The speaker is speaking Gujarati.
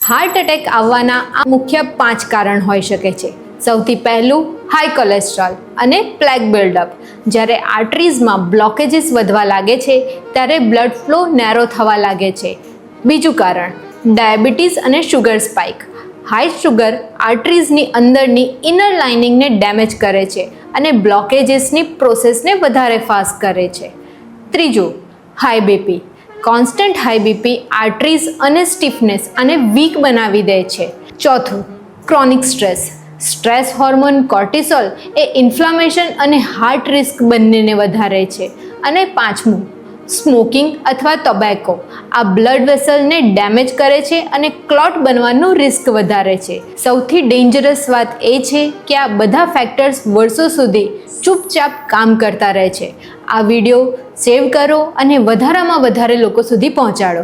હાર્ટ એટેક આવવાના આ મુખ્ય 5 કારણ હોઈ શકે છે. સૌથી પહેલું હાઈ કોલેસ્ટ્રોલ અને પ્લેક બિલ્ડઅપ. જ્યારે આર્ટરીઝમાં બ્લોકેજીસ વધવા લાગે છે ત્યારે બ્લડ ફ્લો નેરો થવા લાગે છે. બીજું કારણ ડાયાબિટીસ અને શુગર સ્પાઇક. હાઈ શુગર આર્ટરીઝની અંદરની ઇનર લાઇનિંગને ડેમેજ કરે છે અને બ્લોકેજીસની પ્રોસેસને વધારે ફાસ્ટ કરે છે. ત્રીજું high BP. Constant high BP arteries અને સ્ટીફનેસ અને વીક બનાવી દે છે. ચોથું chronic stress. Stress hormone cortisol એ ઇન્ફ્લામેશન અને હાર્ટ રિસ્ક બંનેને વધારે છે. અને પાંચમું સ્મોકિંગ અથવા ટોબેકો. આ બ્લડ વેસલને ડેમેજ કરે છે અને ક્લોટ બનવાનું રિસ્ક વધારે છે. સૌથી ડેન્જરસ વાત એ છે કે આ બધા ફેક્ટર્સ વર્ષો સુધી ચૂપચાપ કામ કરતા રહે છે. આ વિડીયો સેવ કરો અને વધારામાં વધારે લોકો સુધી પહોંચાડો.